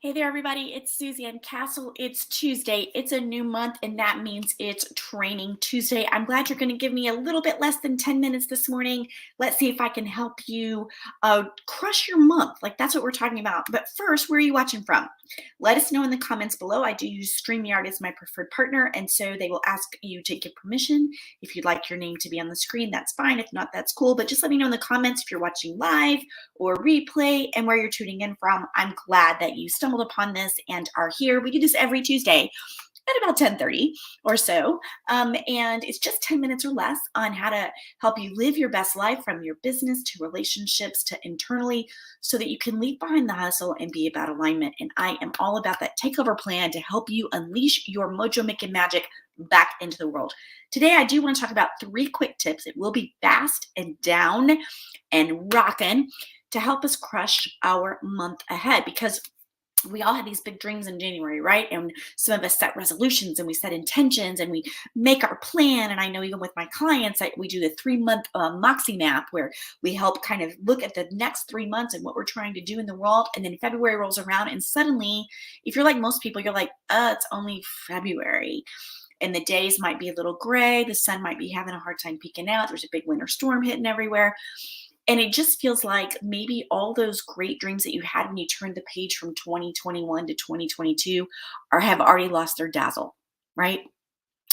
Hey there, everybody. It's Suzanne Castle. It's Tuesday. It's a new month, and that means it's Training Tuesday. I'm glad you're going to give me a little bit less than 10 minutes this morning. Let's see if I can help you crush your month. Like, that's what we're talking about. But first, where are you watching from? Let us know in the comments below. I do use StreamYard as my preferred partner, and so they will ask you to give permission. If you'd like your name to be on the screen, that's fine. If not, that's cool. But just let me know in the comments if you're watching live or replay and where you're tuning in from. I'm glad that you stumbled upon this and are here. We do this every Tuesday at about 10:30 or so. And it's just 10 minutes or less on how to help you live your best life, from your business to relationships to internally, so that you can leave behind the hustle and be about alignment. And I am all about that takeover plan to help you unleash your mojo making magic back into the world. Today, I do want to talk about 3 quick tips. It will be fast and down and rocking to help us crush our month ahead, because we all have these big dreams in January, right? And some of us set resolutions and we set intentions and we make our plan. And I know even with my clients, we do the 3-month Moxie map, where we help kind of look at the next 3 months and what we're trying to do in the world. And then February rolls around, and suddenly, if you're like most people, you're like, it's only February. And the days might be a little gray. The sun might be having a hard time peeking out. There's a big winter storm hitting everywhere. And it just feels like maybe all those great dreams that you had when you turned the page from 2021 to 2022 have already lost their dazzle, right?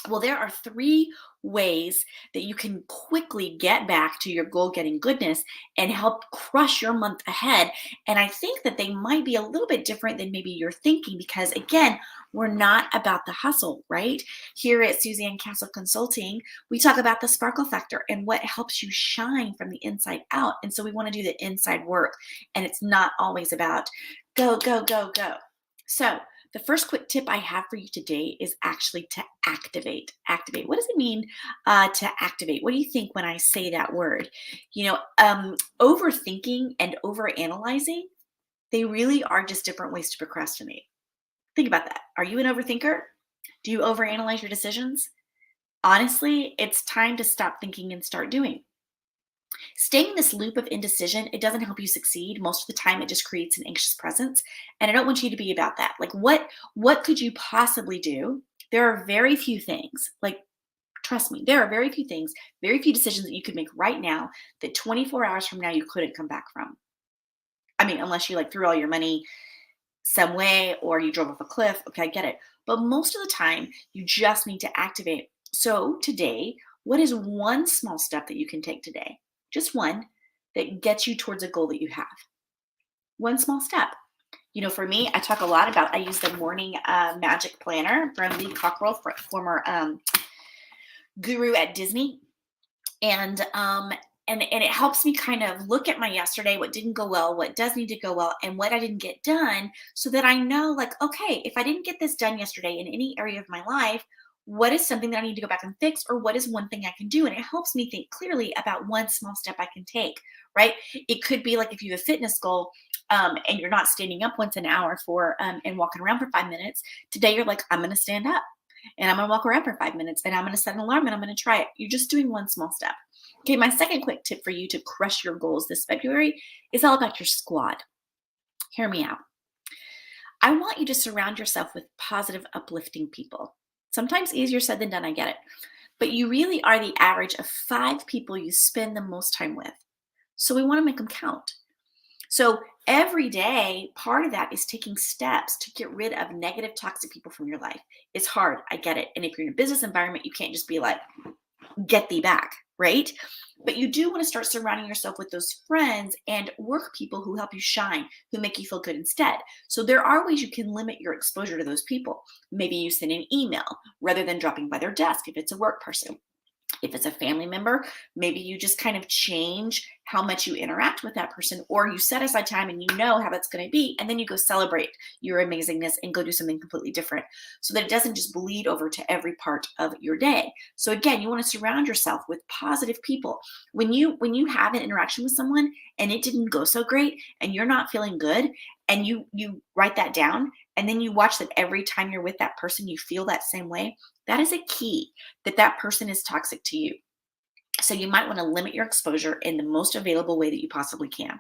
Well, there are 3 ways that you can quickly get back to your goal getting goodness and help crush your month ahead. And I think that they might be a little bit different than maybe you're thinking, because again, we're not about the hustle, right? Here at Suzanne Castle Consulting, we talk about the sparkle factor and what helps you shine from the inside out. And so we want to do the inside work, and it's not always about go, go, go, go. So, the first quick tip I have for you today is actually to activate. Activate. What does it mean to activate? What do you think when I say that word? Overthinking and overanalyzing, they really are just different ways to procrastinate. Think about that. Are you an overthinker? Do you overanalyze your decisions? Honestly, it's time to stop thinking and start doing. Staying in this loop of indecision, it doesn't help you succeed. Most of the time, it just creates an anxious presence. And I don't want you to be about that. Like, what could you possibly do? There are very few things, like, trust me, there are very few things, very few decisions that you could make right now that 24 hours from now you couldn't come back from. I mean, unless you like threw all your money some way or you drove off a cliff. Okay, I get it. But most of the time, you just need to activate. So today, what is one small step that you can take today? Just one, that gets you towards a goal that you have. One small step. For me, I talk a lot about, I use the morning magic planner from Lee Cockrell, former guru at Disney. And it helps me kind of look at my yesterday, what didn't go well, what does need to go well, and what I didn't get done, so that I know, like, okay, if I didn't get this done yesterday in any area of my life, what is something that I need to go back and fix, or what is one thing I can do? And it helps me think clearly about one small step I can take, right? It could be like, if you have a fitness goal, and you're not standing up once an hour and walking around for 5 minutes, today you're like, I'm going to stand up and I'm going to walk around for 5 minutes, and I'm going to set an alarm and I'm going to try it. You're just doing one small step. Okay, my second quick tip for you to crush your goals this February is all about your squad. Hear me out. I want you to surround yourself with positive, uplifting people. Sometimes easier said than done, I get it. But you really are the average of 5 people you spend the most time with. So we want to make them count. So every day, part of that is taking steps to get rid of negative, toxic people from your life. It's hard, I get it. And if you're in a business environment, you can't just be like, get thee back, right? But you do want to start surrounding yourself with those friends and work people who help you shine, who make you feel good instead. So there are ways you can limit your exposure to those people. Maybe you send an email rather than dropping by their desk if it's a work person. If it's a family member, maybe you just kind of change how much you interact with that person, or you set aside time and you know how that's going to be, and then you go celebrate your amazingness and go do something completely different, so that it doesn't just bleed over to every part of your day. So again, you want to surround yourself with positive people. When you have an interaction with someone and it didn't go so great and you're not feeling good, and you write that down, and then you watch that every time you're with that person you feel that same way, that is a key that that person is toxic to you. So you might want to limit your exposure in the most available way that you possibly can.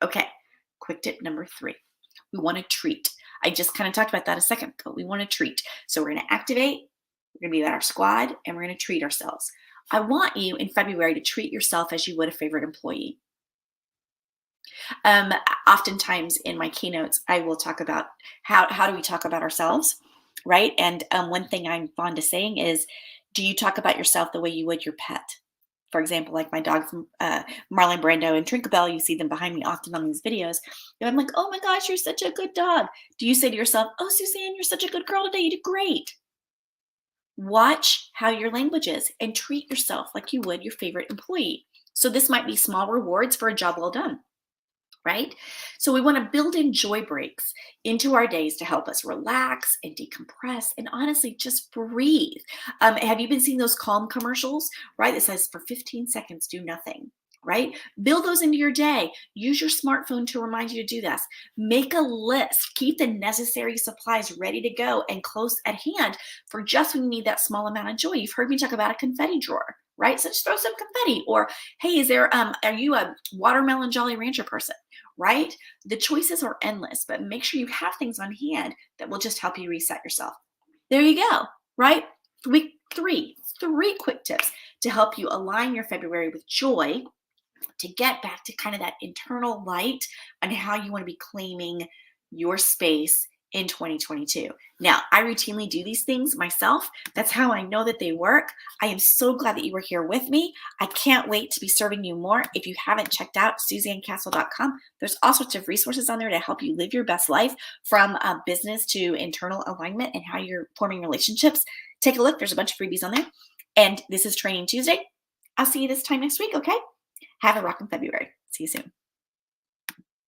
Okay, quick tip number 3. We want to treat. I just kind of talked about that a second ago. We want to treat. So we're going to activate, we're going to be at our squad, and we're going to treat ourselves. I want you in February to treat yourself as you would a favorite employee. Um, Oftentimes in my keynotes, I will talk about how do we talk about ourselves, right? And one thing I'm fond of saying is, do you talk about yourself the way you would your pet? For example, like my dogs, Marlon Brando and Tinkerbell, you see them behind me often on these videos. And I'm like, oh my gosh, you're such a good dog. Do you say to yourself, oh, Suzanne, you're such a good girl today. You did great. Watch how your language is and treat yourself like you would your favorite employee. So this might be small rewards for a job well done, right? So we want to build in joy breaks into our days to help us relax and decompress and honestly just breathe. Have you been seeing those calm commercials, right? It says for 15 seconds, do nothing. Right? Build those into your day. Use your smartphone to remind you to do this. Make a list. Keep the necessary supplies ready to go and close at hand for just when you need that small amount of joy. You've heard me talk about a confetti drawer, right? So just throw some confetti. Or, hey, are you a watermelon Jolly Rancher person? Right? The choices are endless, but make sure you have things on hand that will just help you reset yourself. There you go, right? Week three quick tips to help you align your February with joy to get back to kind of that internal light and how you want to be claiming your space in 2022. Now, I routinely do these things myself. That's how I know that they work. I am so glad that you were here with me. I can't wait to be serving you more. If you haven't checked out SuzanneCastle.com, there's all sorts of resources on there to help you live your best life from business to internal alignment and how you're forming relationships. Take a look. There's a bunch of freebies on there. And this is Training Tuesday. I'll see you this time next week, okay? Have a rockin' February. See you soon.